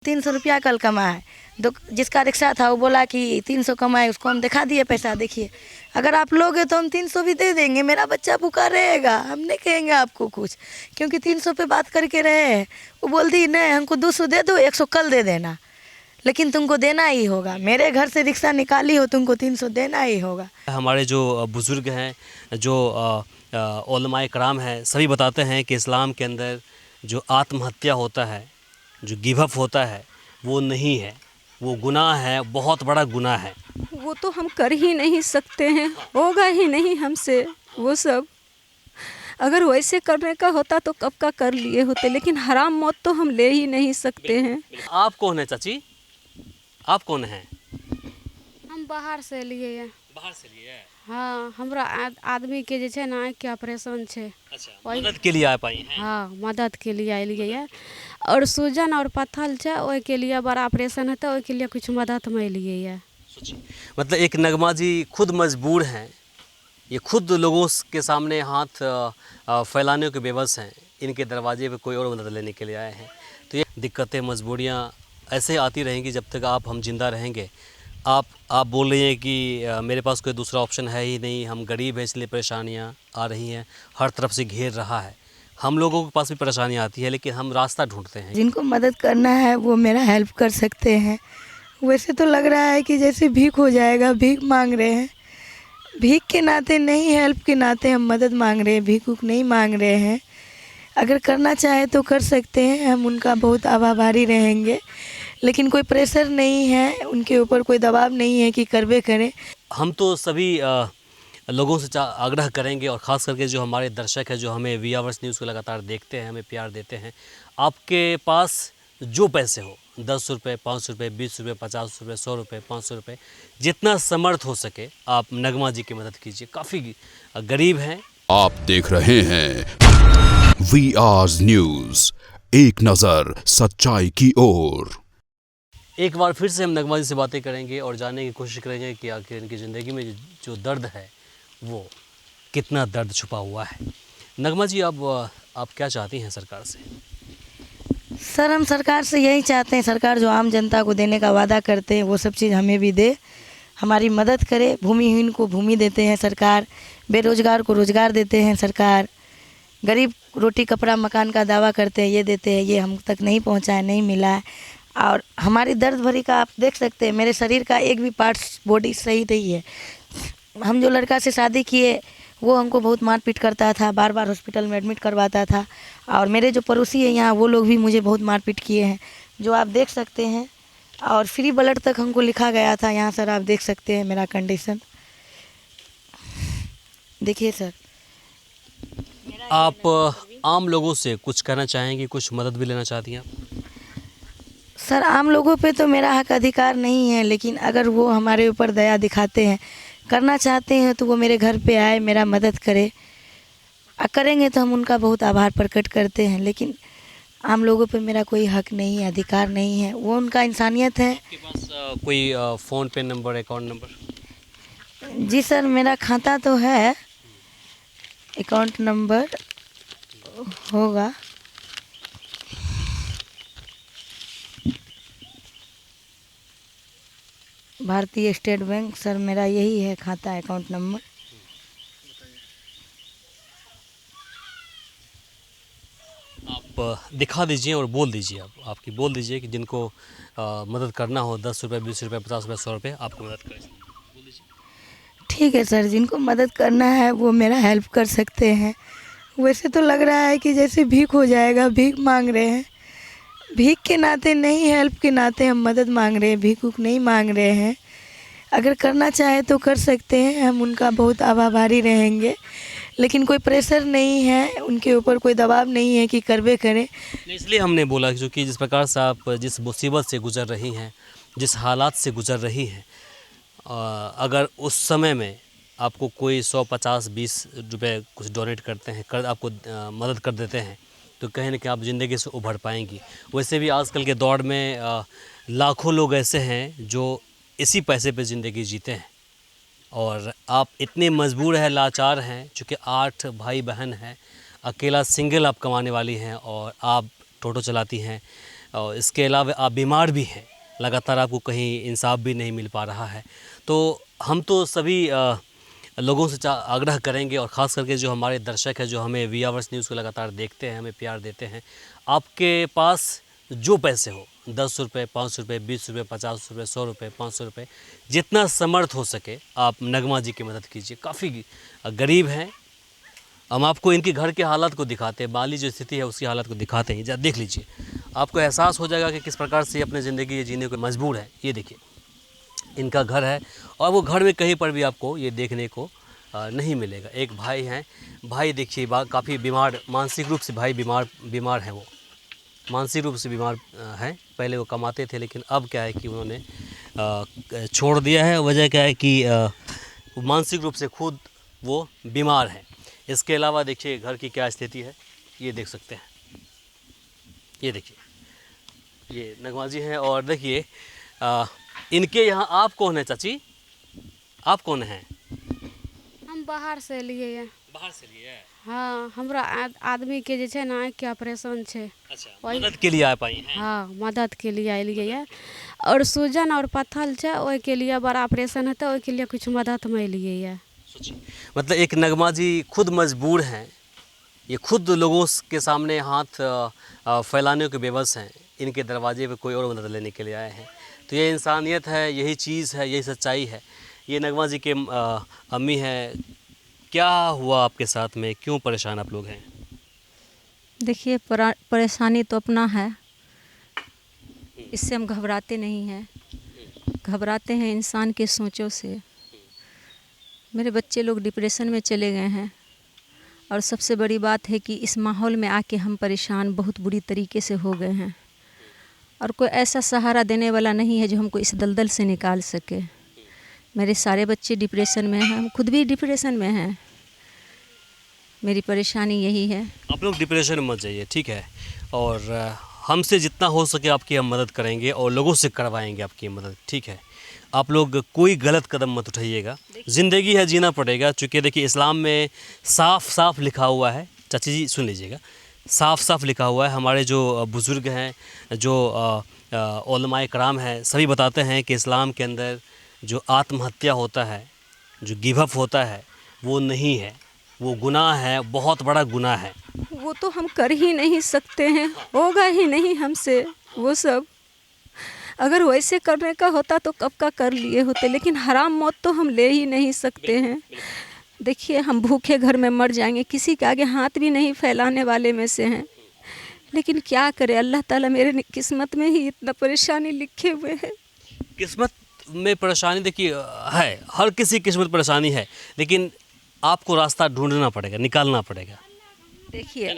300 रुपया कल कमाए, जिसका रिक्शा था वो बोला कि 300 कमाए, उसको हम दिखा दिए पैसा। देखिए अगर आप लोगे तो हम 300 भी दे देंगे, मेरा बच्चा भूखा रहेगा, हम नहीं कहेंगे आपको कुछ, क्योंकि 300 पे बात करके रहे हैं। वो बोलती नहीं हमको 200 दे दो, 100 कल दे देना, लेकिन तुमको देना ही होगा। मेरे घर से रिक्शा निकाली हो, तुमको 300 देना ही होगा। हमारे जो बुज़ुर्ग हैं, जो उलमाए कराम हैं, सभी बताते हैं कि इस्लाम के अंदर जो आत्महत्या होता है, जो गिव अप होता है, वो नहीं है, वो गुनाह है, बहुत बड़ा गुनाह है। वो तो हम कर ही नहीं सकते हैं, होगा ही नहीं हमसे वो सब। अगर वैसे करने का होता तो कब का कर लिए होते, लेकिन हराम मौत तो हम ले ही नहीं सकते हैं। आप कौन है चाची? आप कौन हैं? हम बाहर से लिए हैं। बाहर से लिए हैं। हाँ, हमरा आदमी के जे छै ना आँखि के ऑपरेशन छै। अच्छा, मदद के लिए आ पाई हैं? हाँ, मदद के लिए आइलिए है। और सूजन और पत्थर छै, ओहि के लिए बड़ा ऑपरेशन होता है, ओहि के लिए कुछ मदद में लिए है। सोचिए, मतलब एक नगमा जी खुद मजबूर हैं, ये खुद लोगों के सामने हाथ फैलाने के बेबस हैं, इनके दरवाजे पे कोई और मदद लेने के लिए आए हैं। तो ये दिक्कतें, मजबूरियाँ ऐसे आती रहेंगी जब तक हम जिंदा रहेंगे। आप बोल रही हैं कि मेरे पास कोई दूसरा ऑप्शन है ही नहीं, हम गरीब हैं इसलिए परेशानियाँ आ रही हैं, हर तरफ से घेर रहा है। हम लोगों के पास भी परेशानियाँ आती है, लेकिन हम रास्ता ढूंढते हैं। जिनको मदद करना है वो मेरा हेल्प कर सकते हैं। वैसे तो लग रहा है कि जैसे भीख हो जाएगा, भीख मांग रहे हैं। भीख के नाते नहीं, हेल्प के नाते हम मदद मांग रहे हैं, भीख उख नहीं मांग रहे हैं। अगर करना चाहे तो कर सकते हैं, हम उनका बहुत आभारी रहेंगे, लेकिन कोई प्रेशर नहीं है उनके ऊपर, कोई दबाव नहीं है कि करवे करें। हम तो सभी लोगों से आग्रह करेंगे, और ख़ास करके जो हमारे दर्शक हैं, जो हमें वी आवर्स न्यूज़ को लगातार देखते हैं, हमें प्यार देते हैं, आपके पास जो पैसे हो, 10 रुपये, 5 रुपये, 20 रुपये, 50 रुपये, 100 रुपये, 500 रुपये, जितना समर्थ हो सके आप नगमा जी की मदद कीजिए। काफ़ी गरीब हैं। आप देख रहे हैं वी आवर्स न्यूज़, एक नज़र सच्चाई की ओर। एक बार फिर से हम नगमा जी से बातें करेंगे और जानने की कोशिश करेंगे कि आखिर इनकी ज़िंदगी में जो दर्द है वो कितना दर्द छुपा हुआ है। नगमा जी, आप क्या चाहती हैं सरकार से? सर हम सरकार से यही चाहते हैं, सरकार जो आम जनता को देने का वादा करते हैं वो सब चीज़ हमें भी दे, हमारी मदद करे। भूमिहीन को भूमि देते हैं सरकार, बेरोजगार को रोजगार देते हैं सरकार, गरीब रोटी कपड़ा मकान का दावा करते हैं ये देते हैं, ये हम तक नहीं पहुंचा है, नहीं मिला है। और हमारी दर्द भरी का आप देख सकते हैं, मेरे शरीर का एक भी पार्ट्स बॉडी सही नहीं है। हम जो लड़का से शादी किए वो हमको बहुत मारपीट करता था, बार बार हॉस्पिटल में एडमिट करवाता था, और मेरे जो पड़ोसी हैं यहाँ वो लोग भी मुझे बहुत मारपीट किए हैं, जो आप देख सकते हैं। और फ्री ब्लड तक हमको लिखा गया था यहाँ सर, आप देख सकते हैं मेरा कंडीशन देखिए सर। आप आम लोगों से कुछ कहना चाहेंगे, कुछ मदद भी लेना चाहती हैं आप? सर आम लोगों पे तो मेरा हक अधिकार नहीं है, लेकिन अगर वो हमारे ऊपर दया दिखाते हैं, करना चाहते हैं तो वो मेरे घर पे आए, मेरा मदद करे, करेंगे तो हम उनका बहुत आभार प्रकट करते हैं। लेकिन आम लोगों पे मेरा कोई हक नहीं है, अधिकार नहीं है, वो उनका इंसानियत है। आपके पास कोई फ़ोन पे नंबर, अकाउंट नंबर? जी सर मेरा खाता तो है, अकाउंट नंबर होगा, भारतीय स्टेट बैंक सर, मेरा यही है खाता अकाउंट नंबर। आप दिखा दीजिए और बोल दीजिए, आपकी बोल दीजिए कि जिनको मदद करना हो, 10 रुपये, 20 रुपये, 50 रुपये, 100 रुपये, आपको मदद करें। बोल दीजिए। ठीक है सर, जिनको मदद करना है वो मेरा हेल्प कर सकते हैं। वैसे तो लग रहा है कि जैसे भीख हो जाएगा, भीख मांग रहे हैं, भीख के नाते नहीं, हेल्प के नाते हम मदद मांग रहे हैं, भीख उख नहीं मांग रहे हैं। अगर करना चाहे तो कर सकते हैं, हम उनका बहुत आभारी रहेंगे, लेकिन कोई प्रेशर नहीं है उनके ऊपर, कोई दबाव नहीं है कि करवे करें। इसलिए हमने बोला क्योंकि जिस प्रकार से आप जिस मुसीबत से गुजर रही हैं, जिस हालात से गुजर रही हैं, अगर उस समय में आपको कोई 100, 50, 20 रुपये कुछ डोनेट करते हैं, आपको मदद कर देते हैं, तो कहीं ना कहीं आप ज़िंदगी से उभर पाएंगी। वैसे भी आजकल के दौर में लाखों लोग ऐसे हैं जो इसी पैसे पे ज़िंदगी जीते हैं, और आप इतने मजबूर हैं, लाचार हैं, चूँकि 8 भाई बहन हैं, अकेला सिंगल आप कमाने वाली हैं, और आप टोटो चलाती हैं, और इसके अलावा आप बीमार भी हैं, लगातार आपको कहीं इंसाफ भी नहीं मिल पा रहा है। तो हम तो सभी लोगों से आग्रह करेंगे, और ख़ास करके जो हमारे दर्शक हैं, जो हमें वी आवर्स न्यूज़ को लगातार देखते हैं, हमें प्यार देते हैं, आपके पास जो पैसे हो, 10 रुपये, 5 रुपये, 20 रुपये, 50 रुपये, 100 रुपये, 500 रुपये, जितना समर्थ हो सके आप नगमा जी की मदद कीजिए। काफ़ी गरीब हैं। हम आपको इनके घर के हालात को दिखाते हैं, माली जो स्थिति है उसकी हालत को दिखाते हैं, देख लीजिए, आपको एहसास हो जाएगा कि किस प्रकार से अपनी ज़िंदगी ये जीने को मजबूर है। ये देखिए, इनका घर है, और वो घर में कहीं पर भी आपको ये देखने को नहीं मिलेगा। एक भाई हैं, भाई देखिए काफ़ी बीमार, मानसिक रूप से भाई बीमार हैं, वो मानसिक रूप से बीमार हैं। पहले वो कमाते थे, लेकिन अब क्या है कि उन्होंने छोड़ दिया है। वजह क्या है कि मानसिक रूप से खुद वो बीमार हैं। इसके अलावा देखिए घर की क्या स्थिति है, ये देख सकते हैं। ये देखिए, ये नगमा जी हैं, और देखिए इनके यहाँ आप कौन है चाची? आप कौन हैं? हम बाहर से लिए हैं। बाहर से लिए हैं? हाँ, हमरा आदमी के जे छै ना आँखि के ऑपरेशन छै। अच्छा, वही- मदद के लिए आ पाई हैं? हाँ, मदद के लिए अलियै है। और सूजन और पत्थर छै, ओहि के लिए बड़ा ऑपरेशन हेतै, ओहि के लिए कुछ मदद में अलियै है। सोचिए, मतलब एक नगमा जी खुद मजबूर हैं, ये खुद लोगों के सामने हाथ फैलाने के बेबस हैं, इनके दरवाजे पे कोई और मदद लेने के लिए आए हैं। तो ये इंसानियत है, यही चीज़ है, यही सच्चाई है। ये नगमा जी के अम्मी हैं। क्या हुआ आपके साथ में, क्यों परेशान आप लोग हैं? देखिए, परेशानी तो अपना है, इससे हम घबराते नहीं हैं। घबराते हैं इंसान के सोचों से। मेरे बच्चे लोग डिप्रेशन में चले गए हैं, और सबसे बड़ी बात है कि इस माहौल में आके हम परेशान बहुत बुरी तरीके से हो गए हैं, और कोई ऐसा सहारा देने वाला नहीं है जो हमको इस दलदल से निकाल सके। मेरे सारे बच्चे डिप्रेशन में हैं, हम खुद भी डिप्रेशन में हैं। मेरी परेशानी यही है। आप लोग डिप्रेशन में मत जाइए, ठीक है, और हमसे जितना हो सके आपकी हम मदद करेंगे, और लोगों से करवाएंगे आपकी मदद, ठीक है। आप लोग कोई गलत कदम मत उठाइएगा, ज़िंदगी है, जीना पड़ेगा। चूँकि देखिए इस्लाम में साफ साफ लिखा हुआ है, चाची जी सुन लीजिएगा, साफ साफ लिखा हुआ है। हमारे जो बुज़ुर्ग हैं, जो उलमाए कराम हैं, सभी बताते हैं कि इस्लाम के अंदर जो आत्महत्या होता है, जो गिव अप होता है, वो नहीं है, वो गुनाह है, बहुत बड़ा गुनाह है। वो तो हम कर ही नहीं सकते हैं, होगा ही नहीं हमसे वो सब। अगर वैसे करने का होता तो कब का कर लिए होते, लेकिन हराम मौत तो हम ले ही नहीं सकते हैं। देखिए, हम भूखे घर में मर जाएंगे, किसी के आगे हाथ भी नहीं फैलाने वाले में से हैं। लेकिन क्या करें, अल्लाह ताला मेरे किस्मत में ही इतना परेशानी लिखे हुए है। किस्मत में परेशानी देखिए है, हर किसी की किस्मत परेशानी है, लेकिन आपको रास्ता ढूंढना पड़ेगा, निकालना पड़ेगा। देखिए,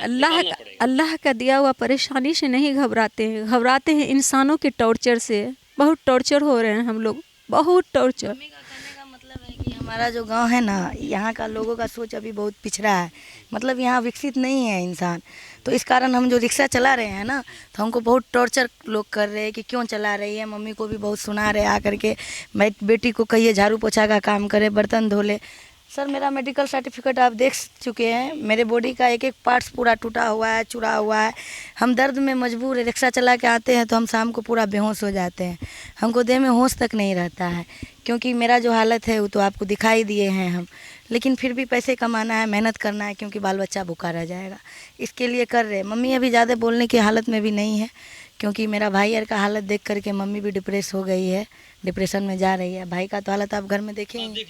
अल्लाह का दिया हुआ परेशानी से नहीं घबराते हैं, घबराते हैं इंसानों के टॉर्चर से। बहुत टॉर्चर हो रहे हैं हम लोग, बहुत टॉर्चर। मम्मी का कहने का मतलब है कि हमारा जो गांव है ना, यहाँ का लोगों का सोच अभी बहुत पिछड़ा है, मतलब यहाँ विकसित नहीं है इंसान। तो इस कारण हम जो रिक्शा चला रहे हैं ना, तो हमको बहुत टॉर्चर लोग कर रहे हैं कि क्यों चला रही है। मम्मी को भी बहुत सुना रहे आकर के, बेटी को कहिए झाड़ू पोछा का काम करे, बर्तन धो ले। सर, मेरा मेडिकल सर्टिफिकेट आप देख चुके हैं, मेरे बॉडी का एक एक पार्ट्स पूरा टूटा हुआ है, चुरा हुआ है। हम दर्द में मजबूर है, रिक्शा चला के आते हैं तो हम शाम को पूरा बेहोश हो जाते हैं, हमको देह में होश तक नहीं रहता है। क्योंकि मेरा जो हालत है वो तो आपको दिखाई दिए हैं हम, लेकिन फिर भी पैसे कमाना है, मेहनत करना है, क्योंकि बाल बच्चा भूखा रह जाएगा, इसके लिए कर रहे। मम्मी अभी ज़्यादा बोलने की हालत में भी नहीं है, क्योंकि मेरा भाई यार का हालत देख करके मम्मी भी डिप्रेस हो गई है, डिप्रेशन में जा रही है। भाई का तो हालत आप घर में देखेंगे,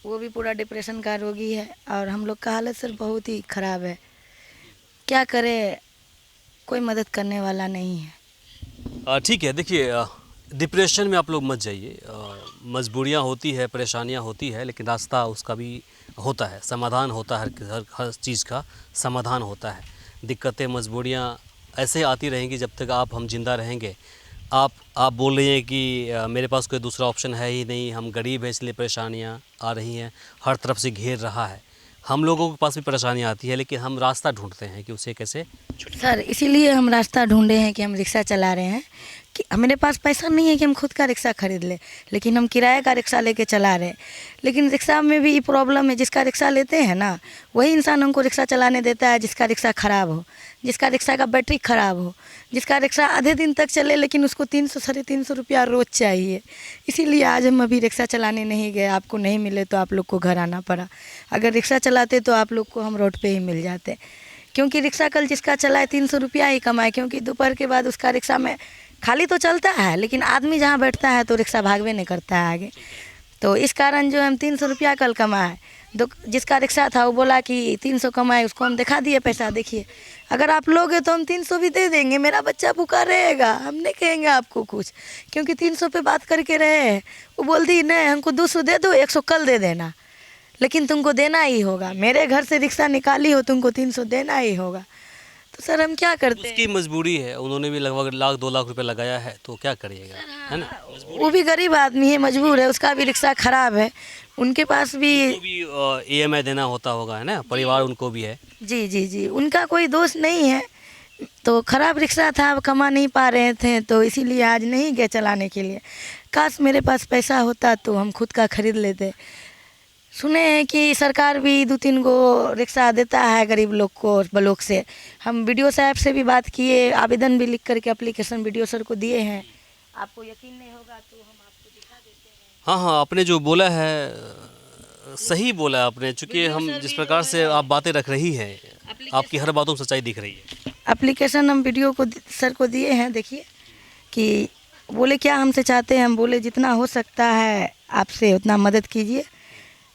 वो भी पूरा डिप्रेशन का रोगी है, और हम लोग का हालत सर बहुत ही ख़राब है। क्या करें, कोई मदद करने वाला नहीं है। ठीक है, देखिए डिप्रेशन में आप लोग मत जाइए। मजबूरियाँ होती है, परेशानियाँ होती है, लेकिन रास्ता उसका भी होता है, समाधान होता है, हर चीज़ का समाधान होता है। दिक्कतें, मजबूरियाँ ऐसे आती रहेंगी जब तक हम जिंदा रहेंगे। आप बोल रही हैं कि मेरे पास कोई दूसरा ऑप्शन है ही नहीं, हम गरीब हैं इसलिए परेशानियाँ आ रही हैं, हर तरफ से घेर रहा है। हम लोगों के पास भी परेशानियाँ आती है, लेकिन हम रास्ता ढूंढते हैं कि उसे कैसे सर, इसीलिए हम रास्ता ढूंढे हैं कि हम रिक्शा चला रहे हैं कि मेरे पास पैसा नहीं है कि हम खुद का रिक्शा खरीद लें, लेकिन हम किराए का रिक्शा लेके चला रहे हैं। लेकिन रिक्शा में भी ये प्रॉब्लम है, जिसका रिक्शा लेते हैं ना वही इंसान हमको रिक्शा चलाने देता है जिसका रिक्शा ख़राब हो, जिसका रिक्शा का बैटरी ख़राब हो, जिसका रिक्शा आधे दिन तक चले लेकिन उसको 300 350 रुपया रोज़ चाहिए। इसीलिए आज हम अभी रिक्शा चलाने नहीं गए। आपको नहीं मिले तो आप लोग को घर आना पड़ा। अगर रिक्शा चलाते तो आप लोग को हम रोड पे ही मिल जाते, क्योंकि रिक्शा कल जिसका चलाए 300 रुपया ही कमाए, क्योंकि दोपहर के बाद उसका रिक्शा में खाली तो चलता है लेकिन आदमी जहाँ बैठता है तो रिक्शा भागवे नहीं करता है आगे। तो इस कारण जो हम 300 रुपया कल कमाए, जिसका रिक्शा था वो बोला कि 300 कमाए, उसको हम दिखा दिए पैसा, देखिए अगर आप लोगे तो हम 300 भी दे देंगे, मेरा बच्चा भूखा रहेगा, हम नहीं कहेंगे आपको कुछ, क्योंकि 300 पे बात करके रहे हैं। वो बोलती नहीं हमको 200 दे दो, 100 कल दे देना, लेकिन तुमको देना ही होगा। मेरे घर से रिक्शा निकाली हो, तुमको 300 देना ही होगा। तो सर हम क्या करते हैं? उसकी मजबूरी है, उन्होंने भी लगभग 1-2 लाख रुपए लगाया है, तो क्या करिएगा, है ना। वो भी गरीब आदमी है, मजबूर है, उसका भी रिक्शा खराब है, उनके पास भी उनको भी EMI देना होता होगा, है ना, परिवार उनको भी है। जी जी जी, उनका कोई दोष नहीं है। तो ख़राब रिक्शा था, अब कमा नहीं पा रहे थे तो इसीलिए आज नहीं गए चलाने के लिए। काश मेरे पास पैसा होता तो हम खुद का खरीद लेते। सुने हैं कि सरकार भी 2-3 गो रिक्शा देता है गरीब लोग को ब्लॉक से। हम BDO साहब से भी बात किए, आवेदन भी लिख करके एप्लीकेशन BDO सर को दिए हैं। आपको यकीन नहीं होगा तो हम आपको दिखा देते हैं। हाँ हाँ, आपने जो बोला है सही बोला आपने, चूँकि हम जिस प्रकार से आप बातें रख रही हैं, आपकी हर बातों में सच्चाई दिख रही है। एप्लीकेशन हम BDO को सर को दिए हैं। देखिए कि बोले क्या हमसे चाहते हैं, हम बोले जितना हो सकता है आपसे उतना मदद कीजिए।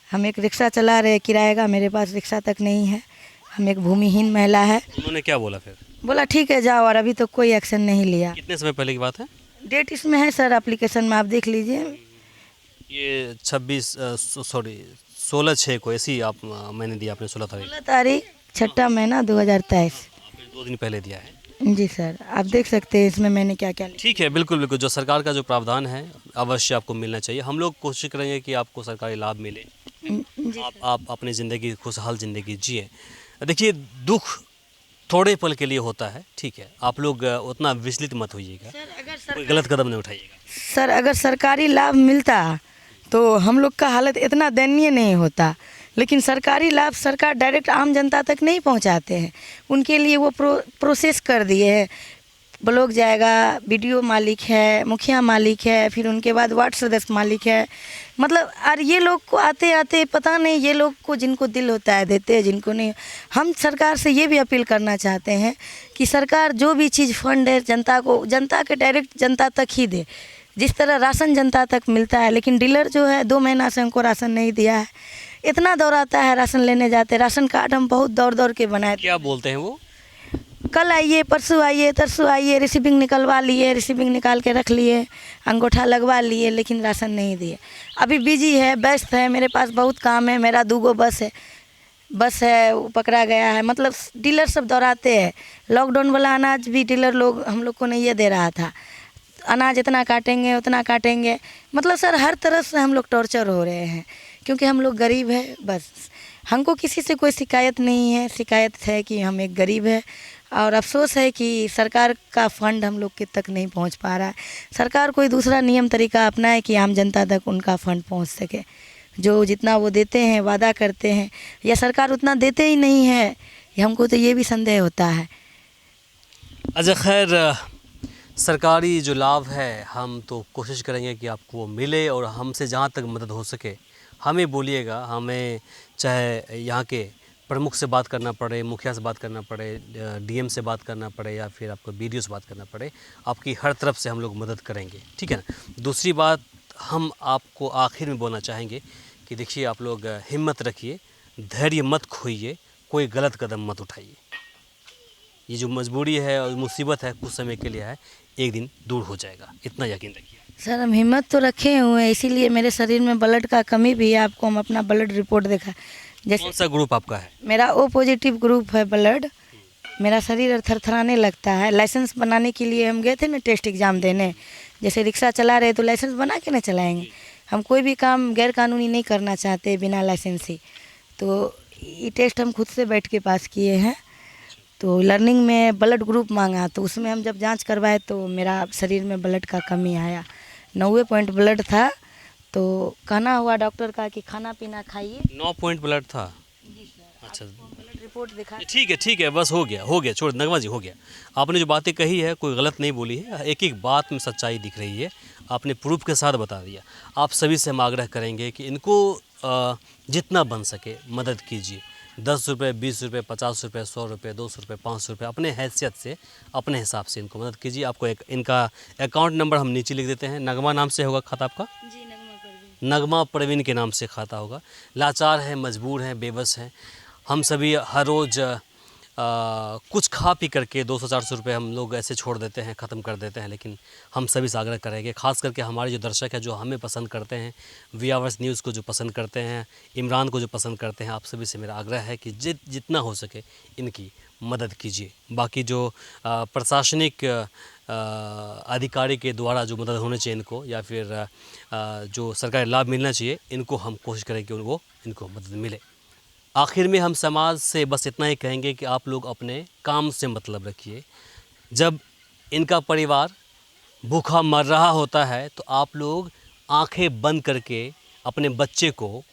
हम एक रिक्शा चला रहे, किराए का मेरे पास रिक्शा तक नहीं है, हम एक भूमिहीन महिला है। उन्होंने क्या बोला फिर? बोला ठीक है जाओ, और अभी तो कोई एक्शन नहीं लिया। कितने समय पहले की बात है? डेट इसमें है सर, एप्लीकेशन में आप देख लीजिए। ये 16/6 को ऐसी आप मैंने दिया, आपने 16 तारीख, 16 तारीख 6 महीना 2023। आपने 2 दिन पहले दिया है। जी सर, आप देख सकते हैं इसमें मैंने क्या क्या लिखा। ठीक है, बिल्कुल बिल्कुल, जो सरकार का जो प्रावधान है अवश्य आपको मिलना चाहिए। हम लोग कोशिश करेंगे कि आपको सरकारी लाभ मिले, जी आप अपनी ज़िंदगी खुशहाल ज़िंदगी जिए। देखिए दुख थोड़े पल के लिए होता है, ठीक है, आप लोग उतना विचलित मत होइएगा, कोई गलत कदम नहीं उठाइएगा। सर अगर सरकारी लाभ मिलता तो हम लोग का हालत इतना दयनीय नहीं होता, लेकिन सरकारी लाभ सरकार डायरेक्ट आम जनता तक नहीं पहुंचाते हैं। उनके लिए वो प्रोसेस कर दिए हैं, ब्लॉक जाएगा, BDO मालिक है, मुखिया मालिक है, फिर उनके बाद वार्ड सदस्य मालिक है, मतलब और ये लोग को आते आते पता नहीं ये लोग को जिनको दिल होता है देते हैं, जिनको नहीं। हम सरकार से ये भी अपील करना चाहते हैं कि सरकार जो भी चीज़ फंड है जनता को, जनता के डायरेक्ट जनता तक ही दे। जिस तरह राशन जनता तक मिलता है, लेकिन डीलर जो है 2 महीना से हमको राशन नहीं दिया है। इतना दौड़ाता है, राशन लेने जाते, राशन कार्ड हम बहुत दौड़ दौड़ के बनाए। क्या बोलते हैं वो? कल आइए, परसों आइए, तरसों आइए, रिसीविंग निकलवा लिए, रिसीविंग निकाल के रख लिए, अंगूठा लगवा लिए, लेकिन राशन नहीं दिए। अभी बिजी है, व्यस्त है, मेरे पास बहुत काम है, मेरा 2 गो बस है वो पकड़ा गया है। मतलब डीलर सब दौड़ाते हैं। लॉकडाउन वाला अनाज भी डीलर लोग हम लोग को नहीं ये दे रहा था, अनाज इतना काटेंगे उतना काटेंगे। मतलब सर हर तरफ से हम लोग टॉर्चर हो रहे हैं, क्योंकि हम लोग गरीब है। बस हमको किसी से कोई शिकायत नहीं है, शिकायत है कि हम एक गरीब है, और अफसोस है कि सरकार का फंड हम लोग के तक नहीं पहुंच पा रहा है। सरकार कोई दूसरा नियम तरीका अपनाए कि आम जनता तक उनका फंड पहुंच सके। जो जितना वो देते हैं, वादा करते हैं, या सरकार उतना देते ही नहीं है, हमको तो ये भी संदेह होता है। अच्छा खैर, सरकारी जो लाभ है हम तो कोशिश करेंगे कि आपको वो मिले, और हमसे जहाँ तक मदद हो सके हमें बोलिएगा। हमें चाहे यहाँ के प्रमुख से बात करना पड़े, मुखिया से बात करना पड़े, DM से बात करना पड़े, या फिर आपको BDO से बात करना पड़े, आपकी हर तरफ से हम लोग मदद करेंगे, ठीक है ना। दूसरी बात हम आपको आखिर में बोलना चाहेंगे कि देखिए आप लोग हिम्मत रखिए, धैर्य मत खोइए, कोई गलत कदम मत उठाइए। ये जो मजबूरी है और मुसीबत है कुछ समय के लिए है, एक दिन दूर हो जाएगा, इतना यकीन रखिए। सर हम हिम्मत तो रखे हुए हैं, इसीलिए मेरे शरीर में ब्लड का कमी भी है। आपको हम अपना ब्लड रिपोर्ट देखा, जैसे कौन सा ग्रुप आपका है? मेरा O पॉजिटिव ग्रुप है ब्लड। मेरा शरीर थरथराने लगता है। लाइसेंस बनाने के लिए हम गए थे ना टेस्ट एग्ज़ाम देने, जैसे रिक्शा चला रहे तो लाइसेंस बना के ना चलाएंगे। हम कोई भी काम गैर कानूनी नहीं करना चाहते बिना लाइसेंस ही। तो ये टेस्ट हम खुद से बैठ के पास किए हैं। तो लर्निंग में ब्लड ग्रुप मांगा, तो उसमें हम जब जांच करवाए तो मेरा शरीर में ब्लड का कमी आया, 90 पॉइंट ब्लड था। तो कहना हुआ डॉक्टर का कि खाना पीना खाइए। 9 पॉइंट ब्लड था। जी सर, अच्छा, ब्लड रिपोर्ट दिखा। ठीक है, बस हो गया, छोड़ नगमा जी, हो गया। आपने जो बातें कही है कोई गलत नहीं बोली है, एक एक बात में सच्चाई दिख रही है, आपने प्रूफ के साथ बता दिया। आप सभी से हम आग्रह करेंगे कि इनको जितना बन सके मदद कीजिए। 10 रुपये, 20 रुपये, 50 रुपये, 100 रुपये, 200 रुपये, 500 रुपये, अपने हैसियत से, अपने हिसाब से इनको मदद कीजिए। आपको इनका अकाउंट नंबर हम नीचे लिख देते हैं। नगमा नाम से होगा खाता आपका? जी, नगमा नगमा प्रवीण के नाम से खाता होगा। लाचार हैं, मजबूर हैं, बेबस हैं। हम सभी हर रोज़ कुछ खा पी करके 200-400 रुपये हम लोग ऐसे छोड़ देते हैं, ख़त्म कर देते हैं। लेकिन हम सभी से आग्रह करेंगे, ख़ास करके हमारे जो दर्शक हैं, जो हमें पसंद करते हैं, वी आवर्स न्यूज़ को जो पसंद करते हैं, इमरान को जो पसंद करते हैं, आप सभी से मेरा आग्रह है कि जितना हो सके इनकी मदद कीजिए। बाकी जो प्रशासनिक अधिकारी के द्वारा जो मदद होनी चाहिए इनको, या फिर जो सरकारी लाभ मिलना चाहिए, इनको हम कोशिश करें कि इनको मदद मिले। आखिर में हम समाज से बस इतना ही कहेंगे कि आप लोग अपने काम से मतलब रखिए। जब इनका परिवार भूखा मर रहा होता है तो आप लोग आंखें बंद करके अपने बच्चे को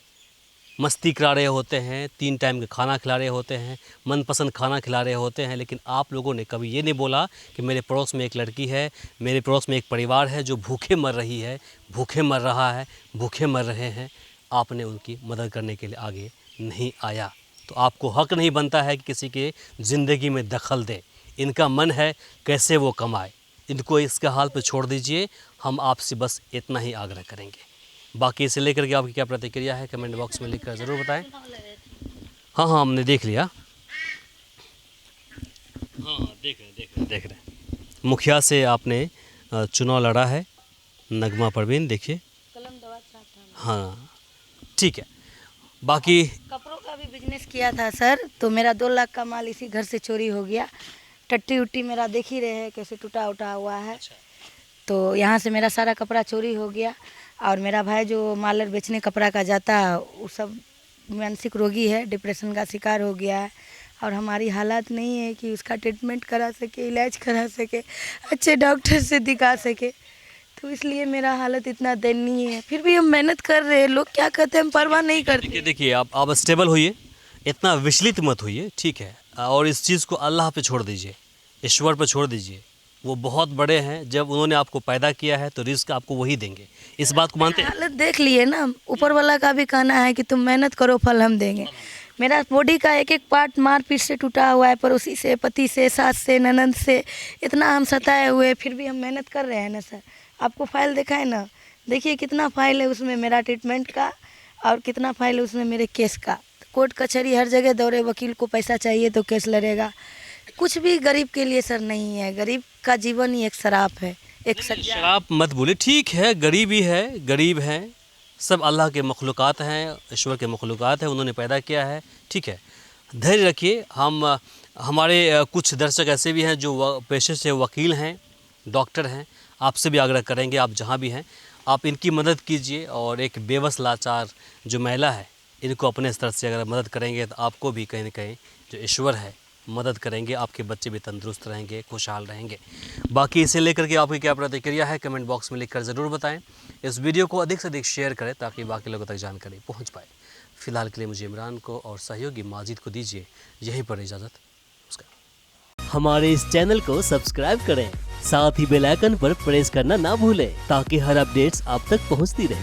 मस्ती करा रहे होते हैं, 3 टाइम का खाना खिला रहे होते हैं, मनपसंद खाना खिला रहे होते हैं। लेकिन आप लोगों ने कभी ये नहीं बोला कि मेरे पड़ोस में एक लड़की है, मेरे पड़ोस में एक परिवार है जो भूखे मर रही है, भूखे मर रहा है, भूखे मर रहे हैं। आपने उनकी मदद करने के लिए आगे नहीं आया। तो आपको हक नहीं बनता है कि किसी के ज़िंदगी में दखल दे। इनका मन है कैसे वो कमाए, इनको इसके हाल पे छोड़ दीजिए। हम आपसे बस इतना ही आग्रह करेंगे। बाकी इसे लेकर के आपकी क्या प्रतिक्रिया है कमेंट बॉक्स में लिखकर ज़रूर बताएं। हाँ, हमने देख लिया। हाँ, देख रहे हैं। मुखिया से आपने चुनाव लड़ा है, नगमा परवीन, देखिए। हाँ, ठीक है। बाकी कपड़ों का भी बिजनेस किया था सर, तो मेरा 2 लाख का माल इसी घर से चोरी हो गया। टट्टी उट्टी मेरा देख ही रहे हैं कैसे टूटा उटा हुआ है। तो यहाँ से मेरा सारा कपड़ा चोरी हो गया। और मेरा भाई जो मालर बेचने कपड़ा का जाता है, वो सब मानसिक रोगी है, डिप्रेशन का शिकार हो गया है। और हमारी हालात नहीं है कि उसका ट्रीटमेंट करा सके, इलाज करा सके, अच्छे डॉक्टर से दिखा सके। तो इसलिए मेरा हालत इतना दयनीय है। फिर भी हम मेहनत कर रहे हैं, लोग क्या कहते हैं हम परवाह नहीं करते। देखिए आप स्टेबल होइए, इतना विचलित मत होइए, ठीक है। और इस चीज़ को अल्लाह पे छोड़ दीजिए, ईश्वर पे छोड़ दीजिए। वो बहुत बड़े हैं, जब उन्होंने आपको पैदा किया है तो रिस्क आपको वही देंगे। इस बात को मानते हैं? हालत देख लिए ना, ऊपर वाला का भी कहना है कि तुम मेहनत करो, फल हम देंगे। मेरा बॉडी का एक एक पार्ट मारपीट से टूटा हुआ है, पड़ोसी से, पति से, सास से, ननद से, इतना हम सताए हुए, फिर भी हम मेहनत कर रहे हैं ना सर। आपको फाइल देखा है ना, देखिए कितना फाइल है उसमें मेरा ट्रीटमेंट का, और कितना फाइल है उसमें मेरे केस का। कोर्ट कचहरी हर जगह दौड़े, वकील को पैसा चाहिए तो केस लड़ेगा। कुछ भी गरीब के लिए सर नहीं है, गरीब का जीवन ही एक शराब है, एक सज्जा। शराब मत बोले, ठीक है, गरीबी है, गरीब हैं, सब अल्लाह के मखलूक़ात हैं, ईश्वर के मखलूक़ात हैं, उन्होंने पैदा किया है, ठीक है। धैर्य रखिए। हमारे कुछ दर्शक ऐसे भी हैं जो पेशे से वकील हैं, डॉक्टर हैं। आपसे भी आग्रह करेंगे, आप जहाँ भी हैं आप इनकी मदद कीजिए। और एक बेबस लाचार जो महिला है, इनको अपने स्तर से अगर मदद करेंगे तो आपको भी कहीं ना कहीं जो ईश्वर है मदद करेंगे, आपके बच्चे भी तंदुरुस्त रहेंगे, खुशहाल रहेंगे। बाकी इसे लेकर के आपकी क्या प्रतिक्रिया है कमेंट बॉक्स में लिखकर ज़रूर बताएं। इस वीडियो को अधिक से अधिक शेयर करें ताकि बाकी लोगों तक जानकारी पहुंच पाए। फिलहाल के लिए मुझे इमरान को और सहयोगी माजिद को दीजिए यहीं पर इजाज़त। हमारे इस चैनल को सब्सक्राइब करें, साथ ही बेल आइकन पर प्रेस करना ना भूलें ताकि हर अपडेट्स आप तक पहुंचती रहे।